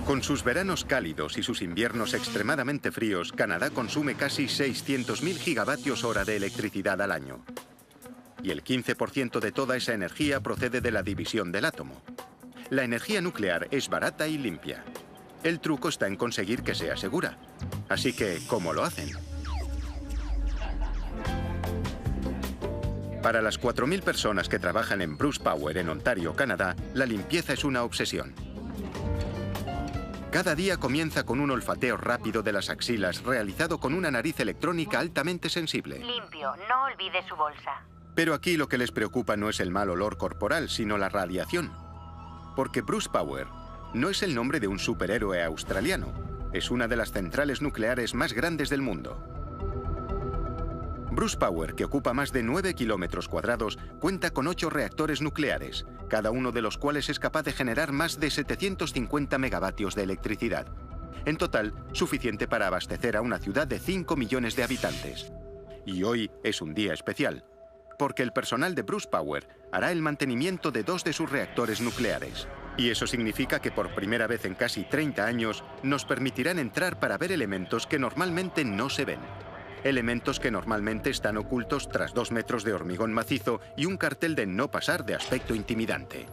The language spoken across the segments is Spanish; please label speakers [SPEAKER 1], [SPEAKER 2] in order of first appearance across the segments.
[SPEAKER 1] Con sus veranos cálidos y sus inviernos extremadamente fríos, Canadá consume casi 600.000 gigavatios hora de electricidad al año. Y el 15% de toda esa energía procede de la división del átomo. La energía nuclear es barata y limpia. El truco está en conseguir que sea segura. Así que, ¿cómo lo hacen? Para las 4.000 personas que trabajan en Bruce Power en Ontario, Canadá, la limpieza es una obsesión. Cada día comienza con un olfateo rápido de las axilas realizado con una nariz electrónica altamente sensible.
[SPEAKER 2] Limpio, no olvide su bolsa.
[SPEAKER 1] Pero aquí lo que les preocupa no es el mal olor corporal, sino la radiación. Porque Bruce Power no es el nombre de un superhéroe australiano. Es una de las centrales nucleares más grandes del mundo. Bruce Power, que ocupa más de 9 kilómetros cuadrados, cuenta con 8 reactores nucleares, cada uno de los cuales es capaz de generar más de 750 megavatios de electricidad. En total, suficiente para abastecer a una ciudad de 5 millones de habitantes. Y hoy es un día especial, porque el personal de Bruce Power hará el mantenimiento de 2 de sus reactores nucleares. Y eso significa que por primera vez en casi 30 años nos permitirán entrar para ver elementos que normalmente no se ven. Elementos que normalmente están ocultos tras 2 metros de hormigón macizo y un cartel de no pasar de aspecto intimidante.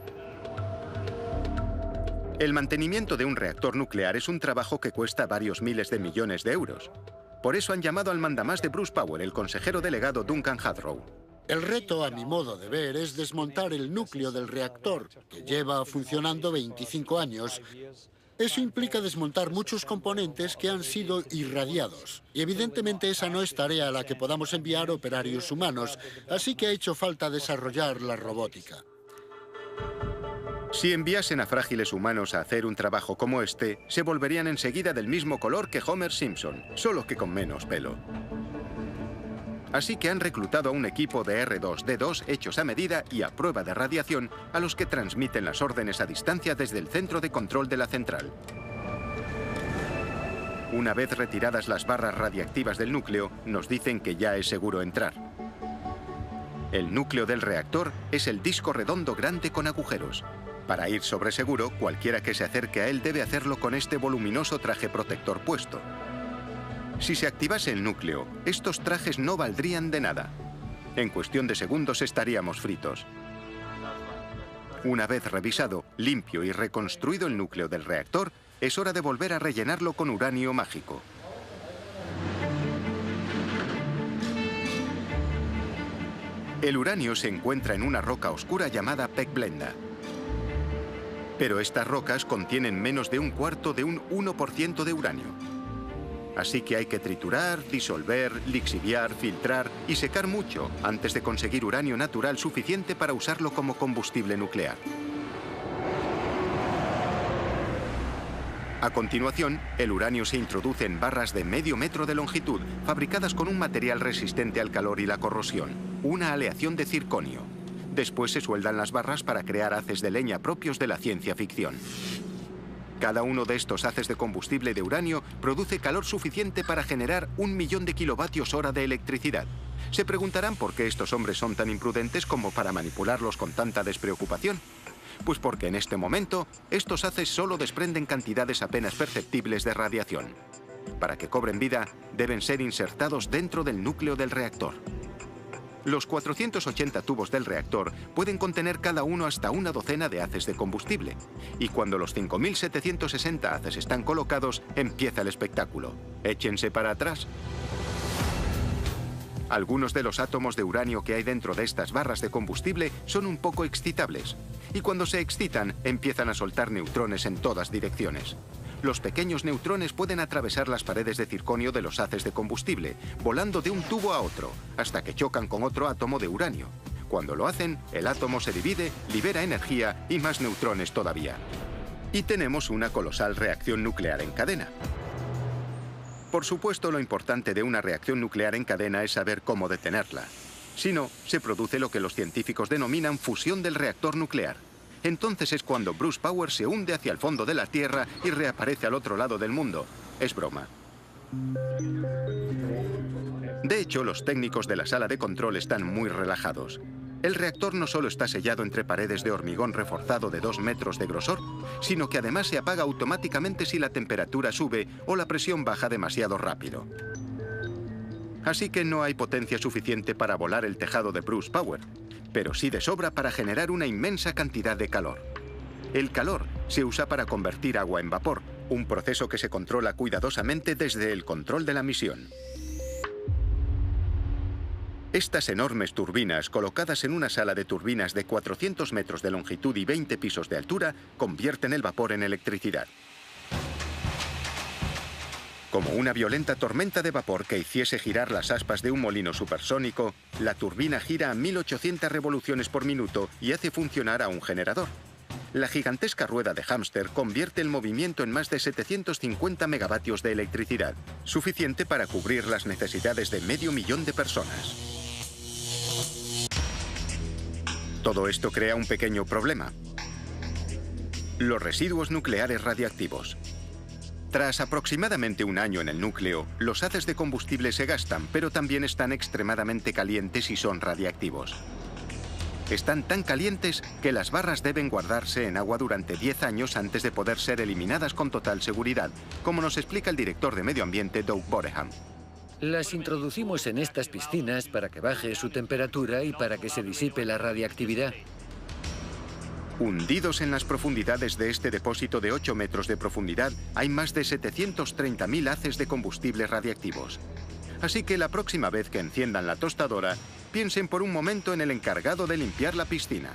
[SPEAKER 1] El mantenimiento de un reactor nuclear es un trabajo que cuesta varios miles de millones de euros. Por eso han llamado al mandamás de Bruce Power, el consejero delegado Duncan Hadrow.
[SPEAKER 3] El reto, a mi modo de ver, es desmontar el núcleo del reactor, que lleva funcionando 25 años. Eso implica desmontar muchos componentes que han sido irradiados. Y evidentemente esa no es tarea a la que podamos enviar operarios humanos, así que ha hecho falta desarrollar la robótica.
[SPEAKER 1] Si enviasen a frágiles humanos a hacer un trabajo como este, se volverían enseguida del mismo color que Homer Simpson, solo que con menos pelo. Así que han reclutado a un equipo de R2-D2 hechos a medida y a prueba de radiación, a los que transmiten las órdenes a distancia desde el centro de control de la central. Una vez retiradas las barras radiactivas del núcleo, nos dicen que ya es seguro entrar. El núcleo del reactor es el disco redondo grande con agujeros. Para ir sobre seguro, cualquiera que se acerque a él debe hacerlo con este voluminoso traje protector puesto. Si se activase el núcleo, estos trajes no valdrían de nada. En cuestión de segundos estaríamos fritos. Una vez revisado, limpio y reconstruido el núcleo del reactor, es hora de volver a rellenarlo con uranio mágico. El uranio se encuentra en una roca oscura llamada pegblenda. Pero estas rocas contienen menos de un cuarto de un 1% de uranio. Así que hay que triturar, disolver, lixiviar, filtrar y secar mucho antes de conseguir uranio natural suficiente para usarlo como combustible nuclear. A continuación, el uranio se introduce en barras de medio metro de longitud, fabricadas con un material resistente al calor y la corrosión, una aleación de circonio. Después se sueldan las barras para crear haces de leña propios de la ciencia ficción. Cada uno de estos haces de combustible de uranio produce calor suficiente para generar 1 millón de kilovatios hora de electricidad. Se preguntarán por qué estos hombres son tan imprudentes como para manipularlos con tanta despreocupación. Pues porque en este momento, estos haces solo desprenden cantidades apenas perceptibles de radiación. Para que cobren vida, deben ser insertados dentro del núcleo del reactor. Los 480 tubos del reactor pueden contener cada uno hasta una docena de haces de combustible. Y cuando los 5.760 haces están colocados, empieza el espectáculo. Échense para atrás. Algunos de los átomos de uranio que hay dentro de estas barras de combustible son un poco excitables. Y cuando se excitan, empiezan a soltar neutrones en todas direcciones. Los pequeños neutrones pueden atravesar las paredes de circonio de los haces de combustible, volando de un tubo a otro, hasta que chocan con otro átomo de uranio. Cuando lo hacen, el átomo se divide, libera energía y más neutrones todavía. Y tenemos una colosal reacción nuclear en cadena. Por supuesto, lo importante de una reacción nuclear en cadena es saber cómo detenerla. Si no, se produce lo que los científicos denominan fusión del reactor nuclear. Entonces es cuando Bruce Power se hunde hacia el fondo de la Tierra y reaparece al otro lado del mundo. Es broma. De hecho, los técnicos de la sala de control están muy relajados. El reactor no solo está sellado entre paredes de hormigón reforzado de 2 metros de grosor, sino que además se apaga automáticamente si la temperatura sube o la presión baja demasiado rápido. Así que no hay potencia suficiente para volar el tejado de Bruce Power, pero sí de sobra para generar una inmensa cantidad de calor. El calor se usa para convertir agua en vapor, un proceso que se controla cuidadosamente desde el control de la misión. Estas enormes turbinas, colocadas en una sala de turbinas de 400 metros de longitud y 20 pisos de altura, convierten el vapor en electricidad. Como una violenta tormenta de vapor que hiciese girar las aspas de un molino supersónico, la turbina gira a 1800 revoluciones por minuto y hace funcionar a un generador. La gigantesca rueda de hámster convierte el movimiento en más de 750 megavatios de electricidad, suficiente para cubrir las necesidades de 500.000 de personas. Todo esto crea un pequeño problema: los residuos nucleares radiactivos. Tras aproximadamente un año en el núcleo, los haces de combustible se gastan, pero también están extremadamente calientes y son radiactivos. Están tan calientes que las barras deben guardarse en agua durante 10 años antes de poder ser eliminadas con total seguridad, como nos explica el director de Medio Ambiente, Doug Boreham.
[SPEAKER 4] Las introducimos en estas piscinas para que baje su temperatura y para que se disipe la radiactividad.
[SPEAKER 1] Hundidos en las profundidades de este depósito de 8 metros de profundidad, hay más de 730.000 haces de combustibles radiactivos. Así que la próxima vez que enciendan la tostadora, piensen por un momento en el encargado de limpiar la piscina.